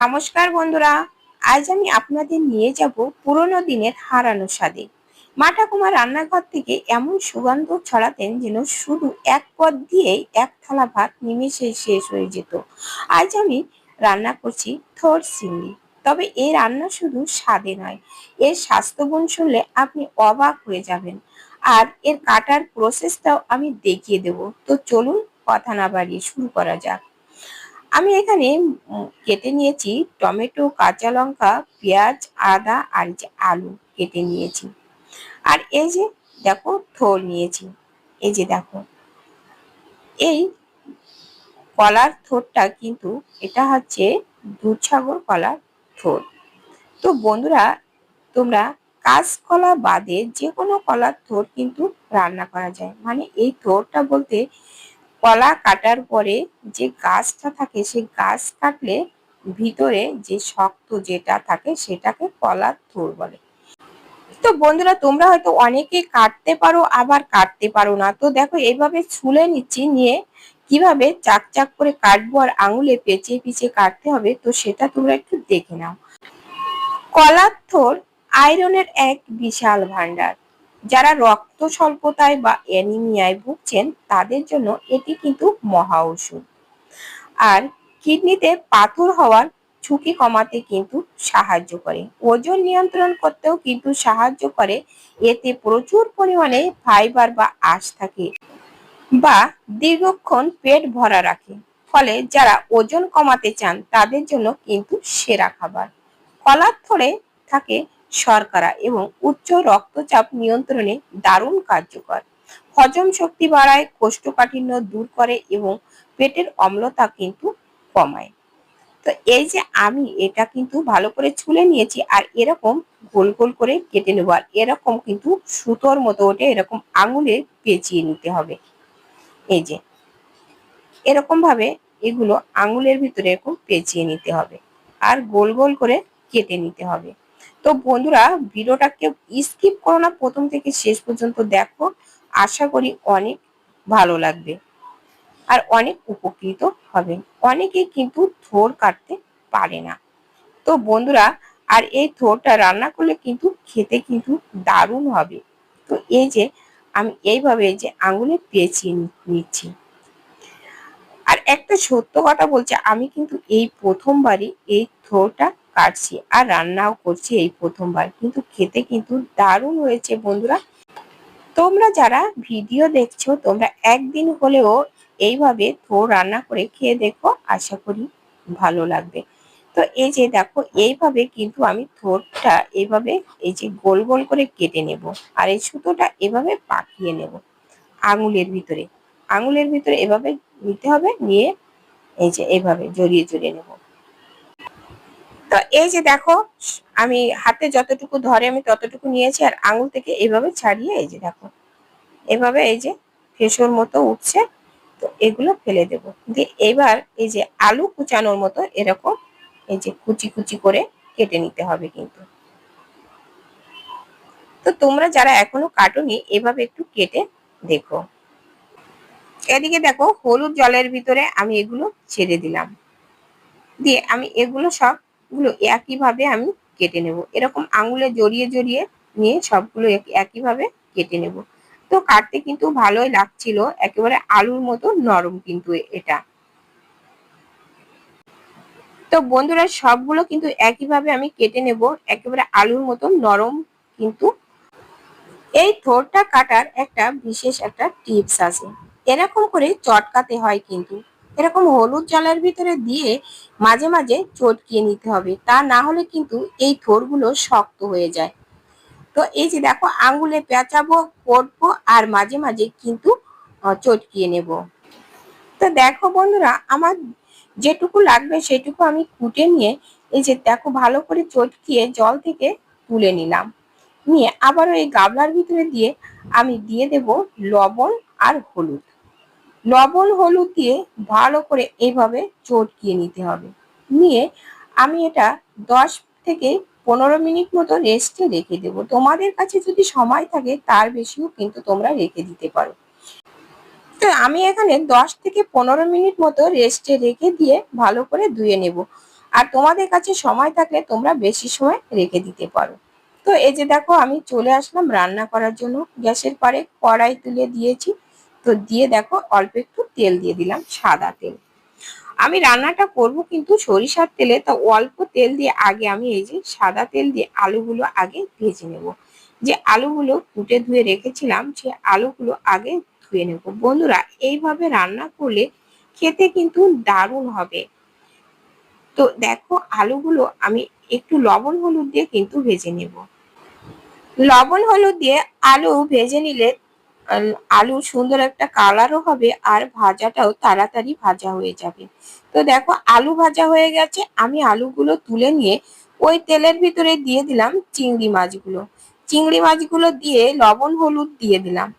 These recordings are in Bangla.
নমস্কার বন্ধুরা, আজ আমি আপনাদের নিয়ে যাব পুরনো দিনের হারানো স্বাদে। মা ঠাকুমা রান্নাঘর থেকে এমন সুগন্ধ ছড়াতেন যেন শুধু এক পদ দিয়েই এক থালা ভাত নিমেষে শেষ হয়ে যেত। আজ আমি রান্না করছি থোড় চিংড়ি। তবে এই রান্না শুধু স্বাদে নয়, এর স্বাস্থ্যগুণ শুনলে আপনি অবাক হয়ে যাবেন। আর এর কাটার প্রসেসটাও আমি দেখিয়ে দেব। তো চলুন কথা না বাড়িয়ে শুরু করা যাক। আমি এখানে কেটে নিয়েছি টমেটো, কাঁচা লঙ্কা, পেঁয়াজ, আদা আর যে আলু কেটে নিয়েছি। আর এই যে দেখো থোড় নিয়েছি। এই যে দেখো এই কলার থোড়টা কিন্তু এটা হচ্ছে দুধসাগর কলার থোড়। তো বন্ধুরা, তোমরা কাঁচকলা বাদে যে কোনো কলার থোড় কিন্তু রান্না করা যায়। মানে এই থোড়টা বলতে কলা কাটার পরে যে গাছটা থাকে, সেই গাছ কাটলে ভিতরে যে শক্ত যেটা থাকে সেটাকে কলার থোড় বলে। তো বন্ধুরা, তোমরা হয়তো অনেকে কাটতে পারো আবার কাটতে পারো না। তো দেখো এইভাবে ছুলে নিচ্ছি, নিয়ে কিভাবে চাক চাক করে কাটবো আর আঙুলে পেঁচিয়ে পিছিয়ে কাটতে হবে, তো সেটা তোমরা একটু দেখে নাও। কলার থোড় আয়রনের এক বিশাল ভান্ডার। যারা রক্ত স্বল্পতায় বা অ্যানিমিয়ায় ভুগছেন তাদের জন্য এটি কিন্তু মহা ওষুধ। আর কিডনিতে পাথর হওয়ার ঝুঁকি কমাতে কিন্তু সাহায্য করে, ওজন নিয়ন্ত্রণ করতেও কিন্তু সাহায্য করে। এতে প্রচুর পরিমাণে ফাইবার বা আঁশ থাকে, বা দীর্ঘক্ষণ পেট ভরা রাখে। ফলে যারা ওজন কমাতে চান তাদের জন্য কিন্তু সেরা খাবার। কলার থোড়ে থাকে শর্করা এবং উচ্চ রক্তচাপ নিয়ন্ত্রণে দারুণ কার্যকর। হজম শক্তি বাড়ায়, কোষ্ঠকাঠিন্য দূর করে এবং পেটের অম্লতা কিন্তু কমায়। তো এই যে আমি এটা কিন্তু ভালো করে ছুলে নিয়েছি, আর এরকম গোল গোল করে কেটে নেবো। আর এরকম কিন্তু সুতোর মতো ওঠে, এরকম আঙুলে পেঁচিয়ে নিতে হবে। এই যে এরকম ভাবে এগুলো আঙুলের ভিতরে এরকম পেঁচিয়ে নিতে হবে আর গোল গোল করে কেটে নিতে হবে। তো বন্ধুরা, ভিডিওটা কেউ স্কিপ করো না, প্রথম থেকে শেষ পর্যন্ত দেখো। আশা করি অনেক ভালো লাগবে আর অনেক উপকৃত হবে। অনেকেই কিন্তু থোড় কাটতে পারে না। তো বন্ধুরা, আর এই থোড়টা রান্না করলে কিন্তু খেতে কিন্তু দারুণ হবে। তো এই যে আমি এইভাবে যে আঙুলে পেঁচিয়ে নিচ্ছি। আর একটা সত্য কথা বলছি, আমি কিন্তু এই প্রথমবারই এই থোড়টা কাটছি আর রান্নাও করছি এই প্রথমবার, কিন্তু খেতে কিন্তু দারুণ হয়েছে বন্ধুরা। তোমরা যারা ভিডিও দেখছো তোমরা একদিন হলেও এইভাবে থোড় রান্না করে খেয়ে দেখো, আশা করি ভালো লাগবে। তো এই যে দেখো এইভাবে কিন্তু আমি থোড়টা এইভাবে এই যে গোল গোল করে কেটে নেব, আর এই সুতোটা এভাবে পাকিয়ে নেব আঙুলের ভিতরে। আঙুলের ভিতরে এভাবে নিতে হবে, নিয়ে এই যে এইভাবে জড়িয়ে জড়িয়ে নেব। তো এই যে দেখো, আমি হাতে যতটুকু ধরে আমি ততটুকু নিয়েছি, আর আঙুল থেকে এইভাবে ছাড়িয়ে এই যে দেখো এভাবে এই যে ফেসোর মতো উঠছে। তো এগুলো ফেলে দেব, দিয়ে এবার এই যে আলু কুচানোর মতো এরকম এই যে কুচি কুচি করে কেটে নিতে হবে কিন্তু। তো তোমরা যারা এখনো কাটোনি এভাবে একটু কেটে দেখো। এদিকে দেখো হলুদ জলের ভিতরে আমি এগুলো ছেড়ে দিলাম, দিয়ে আমি এগুলো সবগুলো একইভাবে আমি কেটে নেব। এরকম আঙুলে জড়িয়ে জড়িয়ে নিয়ে সবগুলো একইভাবে কেটে নেব। তো কাটতে কিন্তু ভালোই লাগছিল, একেবারে আলুর মতো নরম কিন্তু এটা। তো বন্ধুরা, সবগুলো কিন্তু একইভাবে আমি কেটে নেব, একেবারে আলুর মতো নরম কিন্তু। এই থোড়টা কাটার একটা বিশেষ একটা টিপস আছে। এরকম করে চটকাতে হয় কিন্তু, এরকম হলুদ জলের ভিতরে দিয়ে মাঝে মাঝে চটকিয়ে নিতে হবে, তা না হলে কিন্তু এই থোড়গুলো শক্ত হয়ে যায়। তো এই যে দেখো আঙ্গুলে পেঁচাবো, করবো আর মাঝে মাঝে কিন্তু চটকিয়ে নেব। তো দেখো বন্ধুরা, আমার যেটুকু লাগবে সেটুকু আমি কুটে নিয়ে এই যে দেখো ভালো করে চটকিয়ে জল থেকে তুলে নিলাম। নিয়ে আবারও এই গামলার ভিতরে দিয়ে আমি দিয়ে দেব লবণ আর হলুদ। লবণ হলুদ দিয়ে ভালো করে এইভাবে চটকিয়ে নিতে হবে। নিয়ে আমি এটা 10 থেকে 15 মিনিট মতো রেস্টে রেখে দেব। তোমাদের কাছে যদি সময় থাকে তার বেশিও কিন্তু তোমরা রেখে দিতে পারো। তো আমি এখানে 10 থেকে 15 মিনিট মতো রেস্টে রেখে দিয়ে ভালো করে ধুয়ে নেব। আর তোমাদের কাছে সময় থাকলে তোমরা বেশি সময় রেখে দিতে পারো। তো এই যে দেখো আমি চলে আসলাম রান্না করার জন্য। গ্যাসের পরে কড়াই তুলে দিয়েছি। তো দিয়ে দেখো অল্প একটু তেল দিয়ে দিলাম, সাদা তেল। আমি রান্নাটা করব কিন্তু সরিষার তেলে, তো অল্প তেল দিয়ে আগে আমি এই যে সাদা তেল দিয়ে আলুগুলো আগে ভেজে নেব। যে আলুগুলো কুটে ধুয়ে রেখেছিলাম সেই আলুগুলো আগে ধুয়ে নেব। বন্ধুরা, এইভাবে রান্না করলে খেতে কিন্তু দারুণ হবে। তো দেখো আলুগুলো আমি একটু লবণ হলুদ দিয়ে কিন্তু ভেজে নেব। লবণ হলুদ দিয়ে আলু ভেজে নিলে আলু সুন্দর একটা কালারও হবে আর ভাজাটাও তাড়াতাড়ি ভাজা হয়ে যাবে। তো দেখো আলু ভাজা হয়ে গেছে, আমি আলুগুলো তুলে নিয়ে ওই তেলের ভিতরে দিয়ে দিলাম চিংড়ি মাছগুলো। চিংড়ি মাছগুলো দিয়ে লবণ হলুদ দিয়ে দিলাম।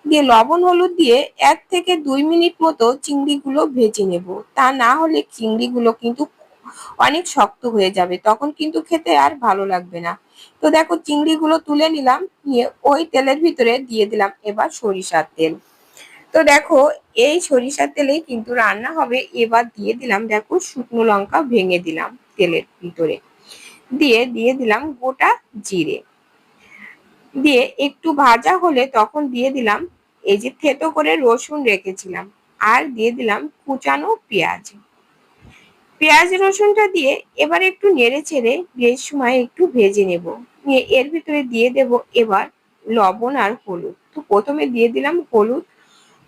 দিয়ে লবণ হলুদ দিয়ে 1 থেকে 2 মিনিট মতো চিংড়িগুলো ভেজে নেব। তা না হলে চিংড়িগুলো কিন্তু অনেক শক্ত হয়ে যাবে, তখন কিন্তু খেতে আর ভালো লাগবে না। তো দেখো চিংড়িগুলো তুলে নিলাম, নিয়ে ওই তেলের ভিতরে দিয়ে দিলাম এবার সরিষার তেল। তো দেখো এই সরিষার তেলেই কিন্তু রান্না হবে। এবার দিয়ে দিলাম দেখো শুকনো লঙ্কা ভেঙে দিলাম তেলের ভিতরে, দিয়ে দিয়ে দিলাম গোটা জিরে। দিয়ে একটু ভাজা হলে তখন দিয়ে দিলাম এই যে থেতো করে রসুন রেখেছিলাম, আর দিয়ে দিলাম কুচানো পেঁয়াজ। পেঁয়াজ রসুনটা দিয়ে এবার একটু নেড়ে চেড়ে বেশ সময় একটু ভেজে নেব। নিয়ে এর ভিতরে দিয়ে দেব এবার লবণ আর হলুদ। তো প্রথমে দিয়ে দিলাম হলুদ,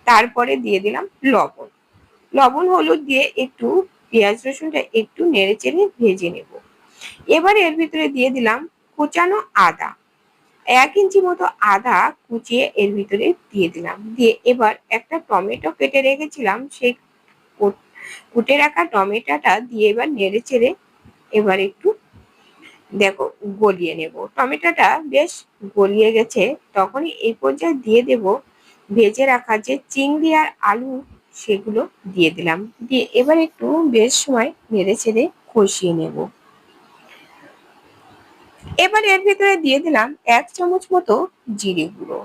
তারপরে দিয়ে দিলাম লবণ। লবণ হলুদ দিয়ে একটু পেঁয়াজ রসুনটা একটু নেড়ে চেড়ে ভেজে নেব। এবার এর ভিতরে দিয়ে দিলাম কুচানো আদা। 1 ইঞ্চি মতো আদা কুচিয়ে এর ভিতরে দিয়ে দিলাম। দিয়ে এবার একটা টমেটো কেটে রেখেছিলাম, সেই কুটে রাখা টমেটোটা দিয়ে এবার নেড়ে চেড়ে এবার একটু দেখো গলিয়ে নেব। টমেটোটা বেশ গলিয়ে গেছে, তখনই এই পর্যায়ে দিয়ে দেব ভেজে রাখা যে চিংড়ি আর আলু, সেগুলো দিয়ে দিলাম। দিয়ে এবার একটু বেশ সময় নেড়ে চেড়ে কষিয়ে নেব। এবার এর ভিতরে দিয়ে দিলাম 1 চামচ মতো জিরে গুঁড়ো।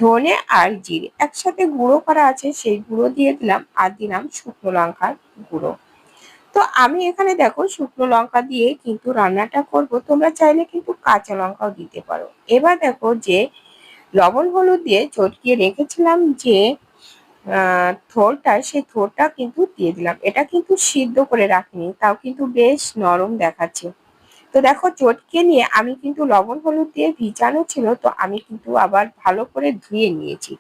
ধনে আর জিরে একসাথে গুঁড়ো করা আছে, সেই গুঁড়ো দিয়ে দিলাম, আর দিলাম শুকনো লঙ্কার গুঁড়ো। তো আমি এখানে দেখো শুকনো লঙ্কা দিয়ে কিন্তু রান্নাটা করব, তোমরা চাইলে কিন্তু কাঁচা লঙ্কাও দিতে পারো। এবার দেখো যে লবণ হলুদ দিয়ে চটকিয়ে রেখেছিলাম যে থোড়টা, সেই থোড়টা কিন্তু দিয়ে দিলাম। এটা কিন্তু সিদ্ধ করে রাখিনি, তাও কিন্তু বেশ নরম দেখাচ্ছে। তো দেখো চটকে নিয়ে আমি কিন্তু লবণ হলুদ দিয়ে ভিজানো ছিল, তো আমি কিন্তু আবার ভালো করে ধুয়ে নিয়েছি।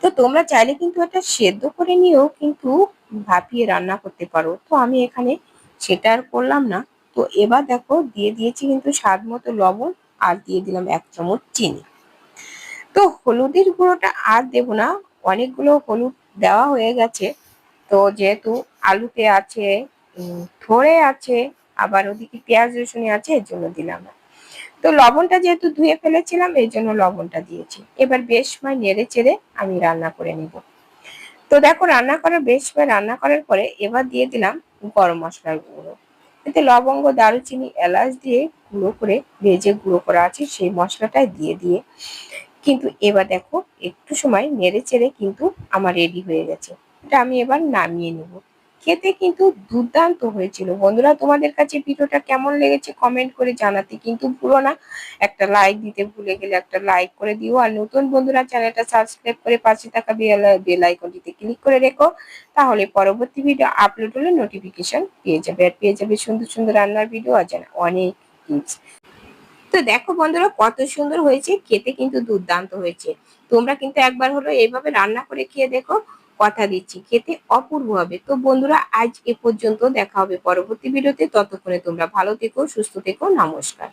তো তোমরা চাইলে কিন্তু এটা সেদ্ধ করে নিয়েও কিন্তু ভাপিয়ে রান্না করতে পারো। তো আমি এখানে সেটা আর করলাম না। তো এবার দেখো দিয়ে দিয়েছি কিন্তু স্বাদ মতো লবণ, আর দিয়ে দিলাম 1 চামচ চিনি। তো হলুদের গুঁড়োটা আর দেব না, অনেকগুলো হলুদ দেওয়া হয়ে গেছে। তো যেহেতু আলুতে আছে, থোড়ে আছে, আবার ওদিকে পেঁয়াজ রসুন আছে, এর জন্য দিলাম না। তো লবণটা যেহেতু ধুয়ে ফেলেছিলাম, এই জন্য লবণটা দিয়েছি। এবার বেশ সময় নেড়ে চেড়ে আমি রান্না করে নিব। তো দেখো বেশ সময় রান্না করার পরে এবার দিয়ে দিলাম গরম মশলার গুঁড়ো। এতে লবঙ্গ, দারুচিনি, এলাচ দিয়ে গুঁড়ো করে ভেজে গুঁড়ো করা আছে, সেই মশলাটাই দিয়ে কিন্তু এবার দেখো একটু সময় নেড়ে চেড়ে কিন্তু আমার রেডি হয়ে গেছে। এটা আমি এবার নামিয়ে নেব। খেতে কিন্তু দুর্দান্ত হয়েছিল। বন্ধুরা, তোমাদের কাছে ভিডিওটা কেমন লেগেছে কমেন্ট করে জানাতে কিন্তু ভুলো না। একটা লাইক দিতে ভুলে গেলে একটা লাইক করে দিও। আর নতুন বন্ধুরা চ্যানেলটা সাবস্ক্রাইব করে পাশে থাকা বেল আইকনটিতে ক্লিক করে রেখো, তাহলে পরবর্তী ভিডিও আপলোড হলে নোটিফিকেশন পেয়ে যাবে। আর পেয়ে যাবে সুন্দর সুন্দর রান্নার ভিডিও, অজানা অনেক টিপস। তো দেখো বন্ধুরা কত সুন্দর হয়েছে, খেতে কিন্তু দুর্দান্ত হয়েছে। তোমরা কিন্তু একবার হলো এইভাবে রান্না করে খেয়ে দেখো, কথা দিচ্ছি খেতে অপূর্ব হবে। তো বন্ধুরা আজ এ পর্যন্ত, দেখা হবে পরবর্তী ভিডিওতে। ততক্ষণে তোমরা ভালো থেকো, সুস্থ থেকো, নমস্কার।